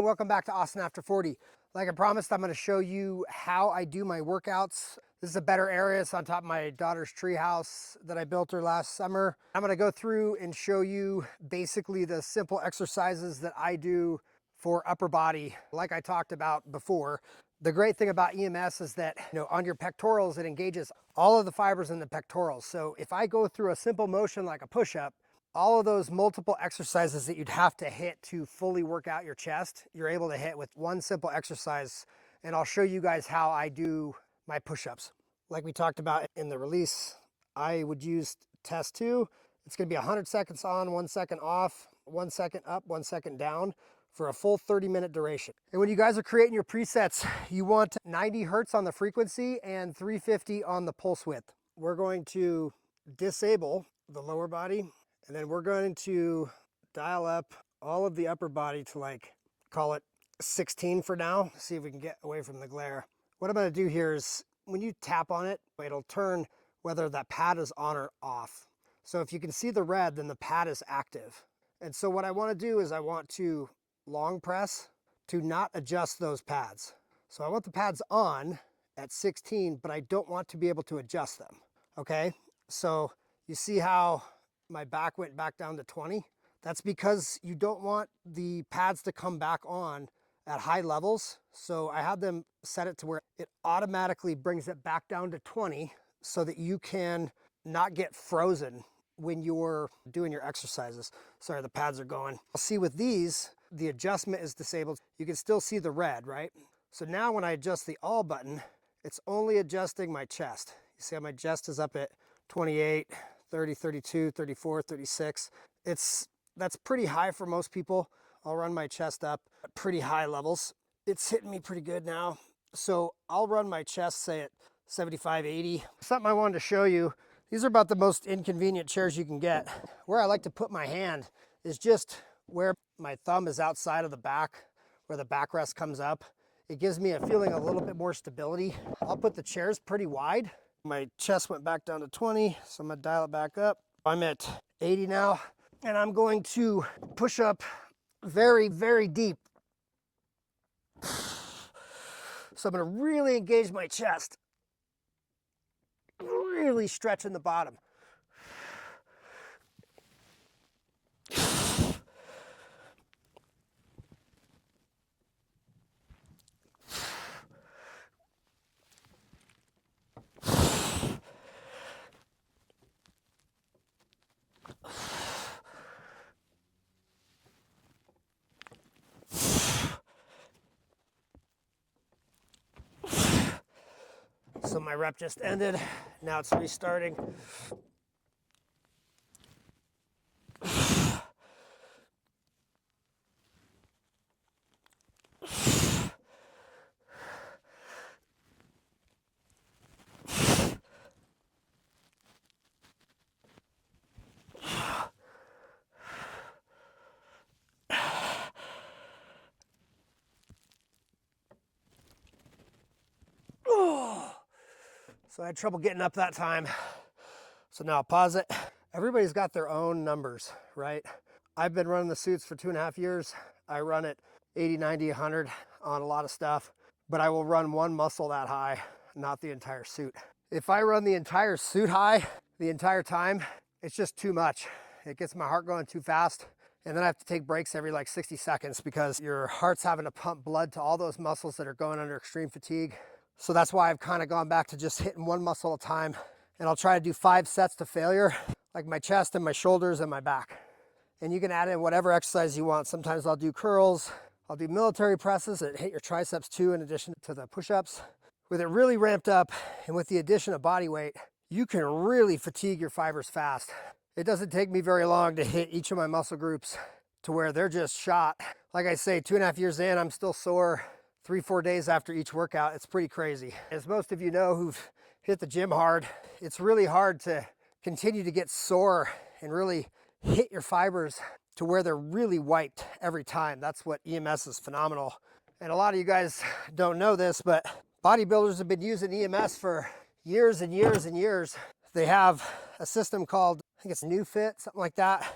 Welcome back to Austin After 40. Like I promised, I'm going to show you how I do my workouts. This is a better area. It's on top of my daughter's tree house that I built her last summer. I'm going to go through and show you basically the simple exercises that I do for upper body. Like I talked about before, the great thing about EMS is that, on your pectorals, it engages all of the fibers in the pectorals. So if I go through a simple motion like a push-up, all of those multiple exercises that you'd have to hit to fully work out your chest, you're able to hit with one simple exercise. And I'll show you guys how I do my push-ups. Like we talked about in the release, I would use test 2. It's gonna be 100 seconds on, 1 second off, 1 second up, 1 second down for a full 30-minute duration. And when you guys are creating your presets, you want 90 hertz on the frequency and 350 on the pulse width. We're going to disable the lower body, and then we're going to dial up all of the upper body to call it 16 for now. See if we can get away from the glare. What I'm gonna do here is when you tap on it, it'll turn whether that pad is on or off. So if you can see the red, then the pad is active. And so what I wanna do is I want to long press to not adjust those pads. So I want the pads on at 16, but I don't want to be able to adjust them, okay? So you see how my back went back down to 20. That's because you don't want the pads to come back on at high levels. So I had them set it to where it automatically brings it back down to 20 so that you can not get frozen when you're doing your exercises. Sorry, the pads are going. I'll see with these, the adjustment is disabled. You can still see the red, right? So now when I adjust the all button, it's only adjusting my chest. You see how my chest is up at 28, 30, 32, 34, 36. That's pretty high for most people. I'll run my chest up at pretty high levels. It's hitting me pretty good now. So I'll run my chest, say at 75, 80. Something I wanted to show you. These are about the most inconvenient chairs you can get. Where I like to put my hand is just where my thumb is outside of the back, where the backrest comes up. It gives me a feeling a little bit more stability. I'll put the chairs pretty wide. My chest went back down to 20, so I'm gonna dial it back up. I'm at 80 now, and I'm going to push up very, very deep. So I'm gonna really engage my chest, really stretching the bottom. So my rep just ended. Now it's restarting. So I had trouble getting up that time. So now I'll pause it. Everybody's got their own numbers, right? I've been running the suits for 2.5 years. I run it 80, 90, 100 on a lot of stuff, but I will run one muscle that high, not the entire suit. If I run the entire suit high the entire time, it's just too much. It gets my heart going too fast. And then I have to take breaks every 60 seconds because your heart's having to pump blood to all those muscles that are going under extreme fatigue. So that's why I've kind of gone back to just hitting one muscle at a time. And I'll try to do 5 sets to failure, like my chest and my shoulders and my back. And you can add in whatever exercise you want. Sometimes I'll do curls, I'll do military presses that hit your triceps too, in addition to the push-ups. With it really ramped up and with the addition of body weight, you can really fatigue your fibers fast. It doesn't take me very long to hit each of my muscle groups to where they're just shot. Like I say, 2.5 years in, I'm still sore 3-4 days after each workout. It's pretty crazy. As most of you know who've hit the gym hard, it's really hard to continue to get sore and really hit your fibers to where they're really wiped every time. That's what EMS is phenomenal. And a lot of you guys don't know this, but bodybuilders have been using EMS for years and years and years. They have a system called, I think it's New Fit, something like that.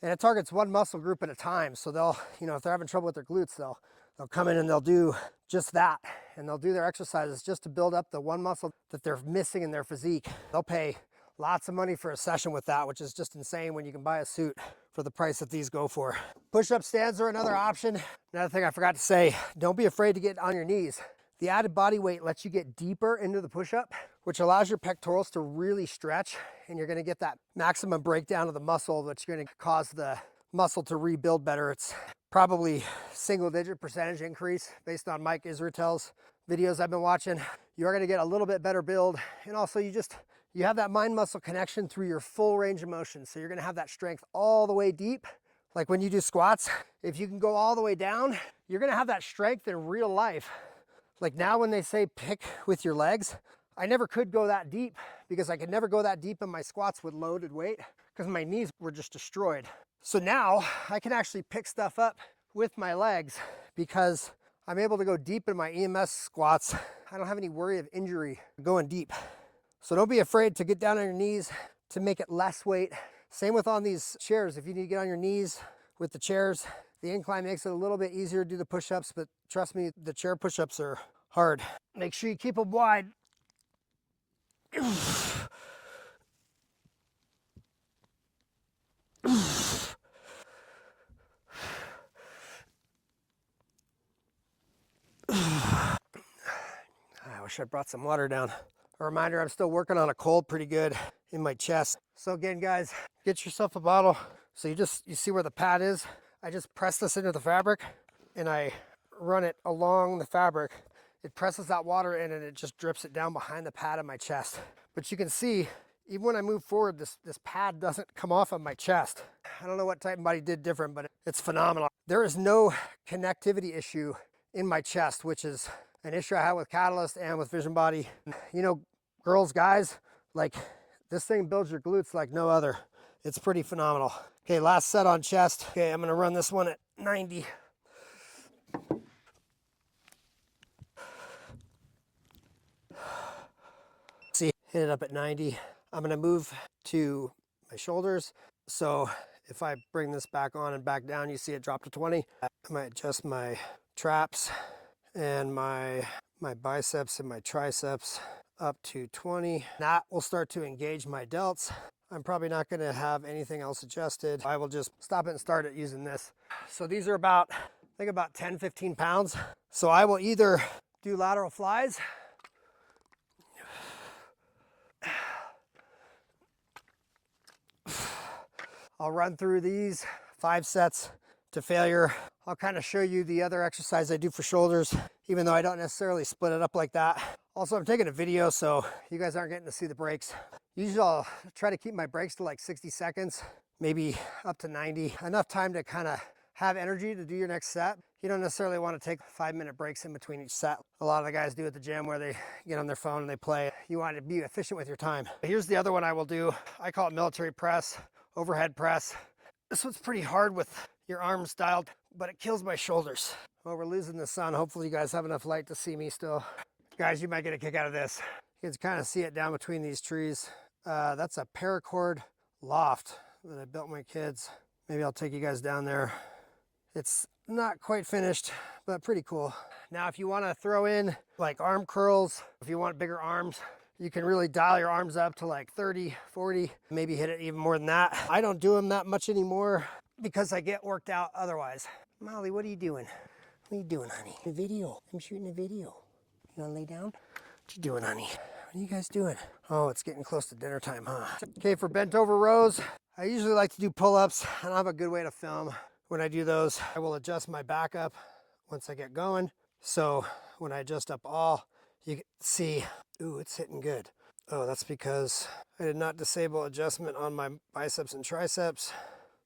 And it targets one muscle group at a time. So they'll, if they're having trouble with their glutes, they'll they'll come in and they'll do just that. And they'll do their exercises just to build up the one muscle that they're missing in their physique. They'll pay lots of money for a session with that, which is just insane when you can buy a suit for the price that these go for. Push-up stands are another option. Another thing I forgot to say, don't be afraid to get on your knees. The added body weight lets you get deeper into the push-up, which allows your pectorals to really stretch, and you're gonna get that maximum breakdown of the muscle, which is gonna cause the muscle to rebuild better. It's probably single-digit percentage increase based on Mike Israel's videos I've been watching. You're gonna get a little bit better build, and also you have that mind-muscle connection through your full range of motion. So you're gonna have that strength all the way deep. Like when you do squats, if you can go all the way down, you're gonna have that strength in real life. Like now when they say pick with your legs, I never could go that deep because I could never go that deep in my squats with loaded weight because my knees were just destroyed. So now I can actually pick stuff up with my legs because I'm able to go deep in my EMS squats. I don't have any worry of injury going deep. So don't be afraid to get down on your knees to make it less weight. Same with on these chairs. If you need to get on your knees with the chairs, the incline makes it a little bit easier to do the push-ups, but trust me, the chair push-ups are hard. Make sure you keep them wide. I wish I brought some water down. A reminder, I'm still working on a cold pretty good in my chest. So again, guys, get yourself a bottle. So you see where the pad is? I just press this into the fabric and I run it along the fabric. It presses that water in and it just drips it down behind the pad of my chest. But you can see, even when I move forward, this pad doesn't come off of my chest. I don't know what Titanbody did different, but it's phenomenal. There is no connectivity issue in my chest, which is an issue I have with Catalyst and with Vision Body. You know, girls, guys, like this thing builds your glutes like no other. It's pretty phenomenal. Okay, last set on chest. Okay, I'm gonna run this one at 90. See, hit it up at 90. I'm gonna move to my shoulders. So if I bring this back on and back down, you see it drop to 20. I might adjust my traps and my biceps and my triceps up to 20. That will start to engage my delts. I'm probably not gonna have anything else adjusted. I will just stop it and start it using this. So these are about, I think about 10, 15 pounds. So I will either do lateral flies, I'll run through these 5 sets to failure. I'll kind of show you the other exercise I do for shoulders, even though I don't necessarily split it up like that. Also, I'm taking a video, so you guys aren't getting to see the breaks. Usually I'll try to keep my breaks to like 60 seconds, maybe up to 90. Enough time to kind of have energy to do your next set. You don't necessarily want to take 5-minute breaks in between each set. A lot of the guys do at the gym where they get on their phone and they play. You want to be efficient with your time. Here's the other one I will do. I call it military press, overhead press. This one's pretty hard with your arms dialed, but it kills my shoulders. Well, we're losing the sun. Hopefully you guys have enough light to see me still. Guys, you might get a kick out of this. You can kind of see it down between these trees. That's a paracord loft that I built my kids. Maybe I'll take you guys down there. It's not quite finished, but pretty cool. Now, if you want to throw in like arm curls, if you want bigger arms, you can really dial your arms up to like 30, 40, maybe hit it even more than that. I don't do them that much anymore because I get worked out otherwise. Molly, what are you doing? What are you doing, honey? A video. I'm shooting a video. You wanna lay down? What you doing, honey? What are you guys doing? Oh, it's getting close to dinner time, huh? Okay, for bent over rows, I usually like to do pull-ups. I don't have a good way to film when I do those. I will adjust my back up once I get going. So when I adjust up all, you can see, ooh, it's hitting good. Oh, that's because I did not disable adjustment on my biceps and triceps.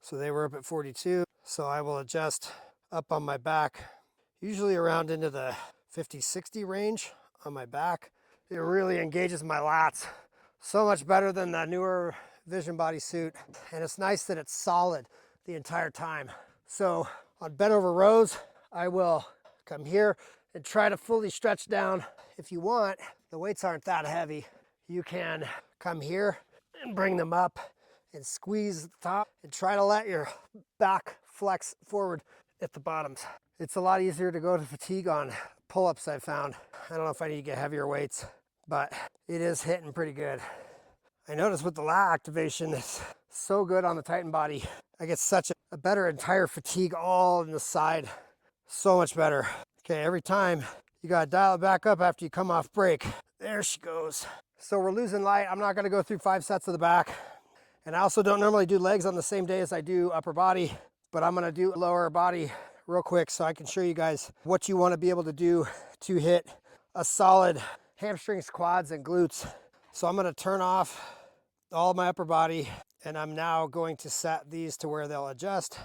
So they were up at 42. So I will adjust up on my back, usually around into the 50, 60 range on my back. It really engages my lats so much better than the newer Vision Body suit. And it's nice that it's solid the entire time. So on bent over rows, I will come here and try to fully stretch down. If you want, the weights aren't that heavy. You can come here and bring them up and squeeze at the top and try to let your back flex forward at the bottoms. It's a lot easier to go to fatigue on pull-ups, I've found. I don't know if I need to get heavier weights, but it is hitting pretty good. I noticed with the lat activation, it's so good on the Titanbody. I get such a better entire fatigue all in the side. So much better. Okay, every time you gotta dial it back up after you come off break. There she goes. So we're losing light. I'm not gonna go through 5 sets of the back. And I also don't normally do legs on the same day as I do upper body, but I'm gonna do lower body real quick so I can show you guys what you wanna be able to do to hit a solid hamstrings, quads, and glutes. So I'm gonna turn off all my upper body, and I'm now going to set these to where they'll adjust.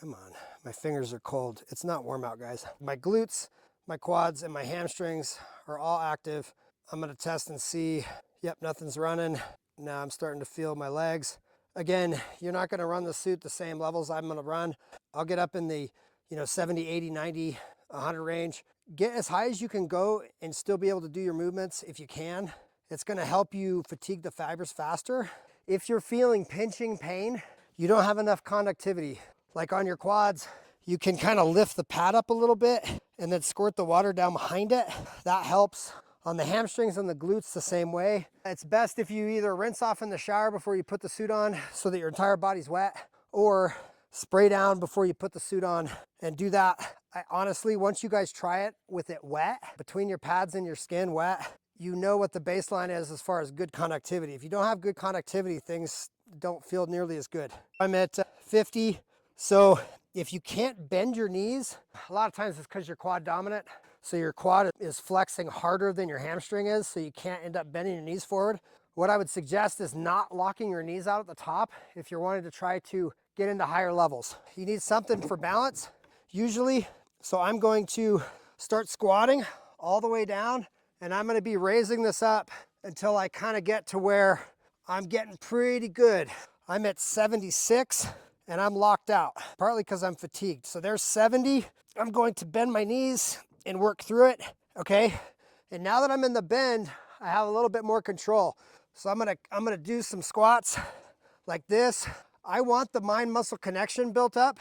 Come on, my fingers are cold. It's not warm out, guys. My glutes, my quads, and my hamstrings are all active. I'm gonna test and see. Yep, nothing's running. Now I'm starting to feel my legs. Again, you're not gonna run the suit the same levels I'm gonna run. I'll get up in the 70, 80, 90, 100 range. Get as high as you can go and still be able to do your movements if you can. It's gonna help you fatigue the fibers faster. If you're feeling pinching pain, you don't have enough conductivity. Like on your quads, you can kind of lift the pad up a little bit and then squirt the water down behind it. That helps. On the hamstrings and the glutes, the same way. It's best if you either rinse off in the shower before you put the suit on so that your entire body's wet, or spray down before you put the suit on and do that. Honestly, once you guys try it with it wet, between your pads and your skin wet, you know what the baseline is as far as good conductivity. If you don't have good conductivity, things don't feel nearly as good. I'm at 50, so if you can't bend your knees, a lot of times it's because you're quad dominant. So your quad is flexing harder than your hamstring is, so you can't end up bending your knees forward. What I would suggest is not locking your knees out at the top if you're wanting to try to get into higher levels. You need something for balance, usually. So I'm going to start squatting all the way down, and I'm gonna be raising this up until I kind of get to where I'm getting pretty good. I'm at 76 and I'm locked out, partly because I'm fatigued. So there's 70. I'm going to bend my knees and work through it, okay? And now that I'm in the bend, I have a little bit more control. So I'm gonna do some squats like this. I want the mind-muscle connection built up,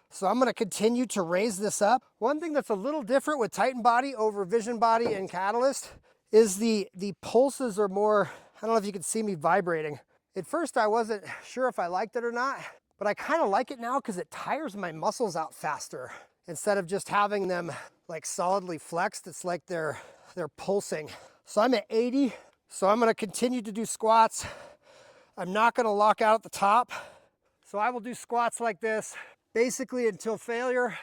so I'm gonna continue to raise this up. One thing that's a little different with Titanbody over Vision Body and Catalyst is the pulses are more, I don't know if you can see me vibrating. At first I wasn't sure if I liked it or not, but I kind of like it now because it tires my muscles out faster. Instead of just having them like solidly flexed, it's like they're pulsing. So I'm at 80, so I'm gonna continue to do squats. I'm not gonna lock out at the top. So I will do squats like this, basically until failure.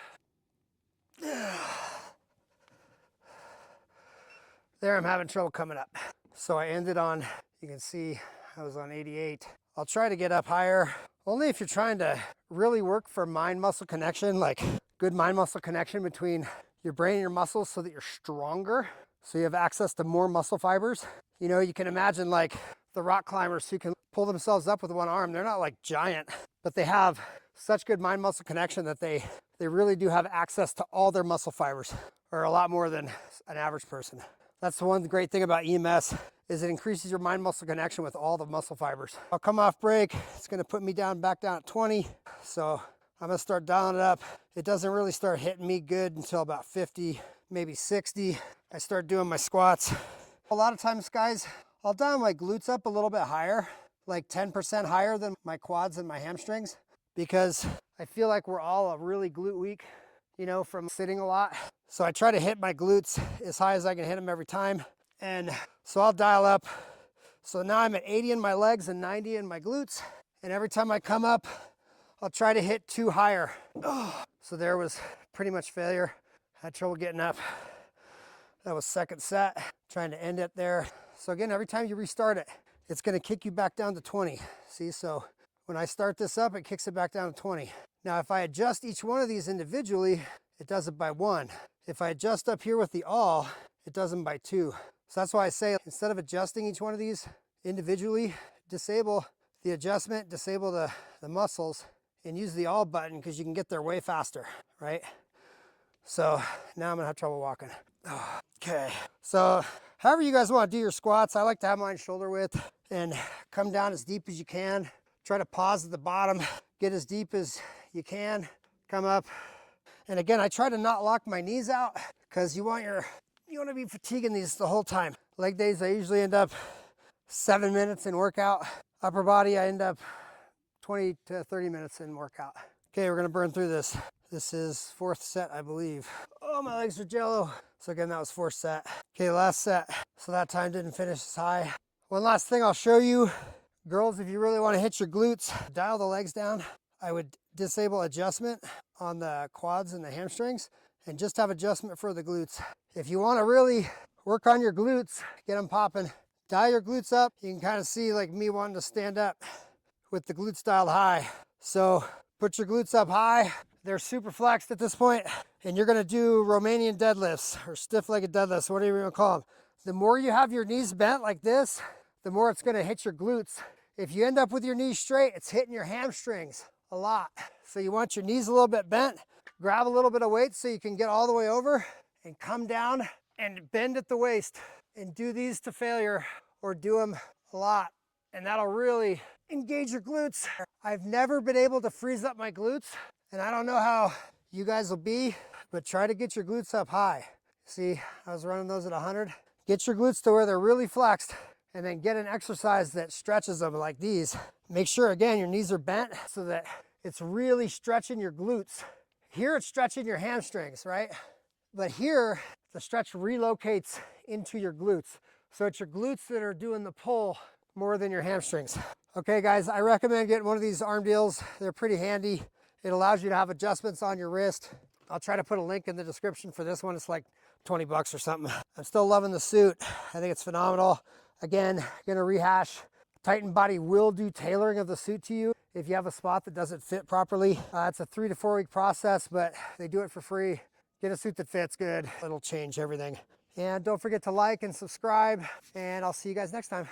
There, I'm having trouble coming up. So I ended on, you can see I was on 88. I'll try to get up higher, only if you're trying to really work for mind-muscle connection, like good mind-muscle connection between your brain and your muscles so that you're stronger, so you have access to more muscle fibers. You know, you can imagine like the rock climbers who can pull themselves up with one arm. They're not like giant, but they have such good mind-muscle connection that they really do have access to all their muscle fibers, or a lot more than an average person. That's the one great thing about EMS, is it increases your mind-muscle connection with all the muscle fibers. I'll come off break. It's gonna put me back down at 20. So I'm gonna start dialing it up. It doesn't really start hitting me good until about 50, maybe 60. I start doing my squats. A lot of times, guys, I'll dial my glutes up a little bit higher, like 10% higher than my quads and my hamstrings, because I feel like we're all a really glute weak, you know, from sitting a lot. So I try to hit my glutes as high as I can hit them every time. And so I'll dial up. So now I'm at 80 in my legs and 90 in my glutes. And every time I come up, I'll try to hit 2 higher. Oh, so there was pretty much failure. Had trouble getting up. That was second set, trying to end it there. So again, every time you restart it, it's gonna kick you back down to 20. See, so when I start this up, it kicks it back down to 20. Now, if I adjust each one of these individually, it does it by 1. If I adjust up here with the all, it does them by 2. So that's why I say, instead of adjusting each one of these individually, disable the adjustment, disable the muscles, and use the all button, because you can get there way faster, right? So now I'm gonna have trouble walking. Okay, so however you guys wanna do your squats, I like to have mine shoulder width and come down as deep as you can. Try to pause at the bottom, get as deep as you can, come up, And again, I try to not lock my knees out because you want to be fatiguing these the whole time. Leg days, I usually end up 7 minutes in workout. Upper body, I end up 20 to 30 minutes in workout. Okay, we're gonna burn through this. This is 4th set, I believe. Oh, my legs are jello. So again, that was 4th set. Okay, last set. So that time didn't finish as high. One last thing I'll show you. Girls, if you really wanna hit your glutes, dial the legs down. I would disable adjustment on the quads and the hamstrings and just have adjustment for the glutes. If you wanna really work on your glutes, get them popping, dial your glutes up. You can kind of see like me wanting to stand up with the glutes dialed high. So put your glutes up high. They're super flexed at this point, and you're gonna do Romanian deadlifts or stiff-legged deadlifts, whatever you wanna call them. The more you have your knees bent like this, the more it's gonna hit your glutes. If you end up with your knees straight, it's hitting your hamstrings a lot. So you want your knees a little bit bent, grab a little bit of weight so you can get all the way over and come down and bend at the waist and do these to failure or do them a lot. And that'll really engage your glutes. I've never been able to freeze up my glutes, and I don't know how you guys will be, but try to get your glutes up high. See, I was running those at 100. Get your glutes to where they're really flexed, and then get an exercise that stretches them like these. Make sure, again, your knees are bent so that it's really stretching your glutes. Here it's stretching your hamstrings, right? But here, the stretch relocates into your glutes. So it's your glutes that are doing the pull more than your hamstrings. Okay guys, I recommend getting one of these arm deals. They're pretty handy. It allows you to have adjustments on your wrist. I'll try to put a link in the description for this one. It's like 20 bucks or something. I'm still loving the suit. I think it's phenomenal. Again, gonna rehash. Titanbody will do tailoring of the suit to you if you have a spot that doesn't fit properly. It's a 3 to 4 week process, but they do it for free. Get a suit that fits good. It'll change everything. And don't forget to like and subscribe, and I'll see you guys next time.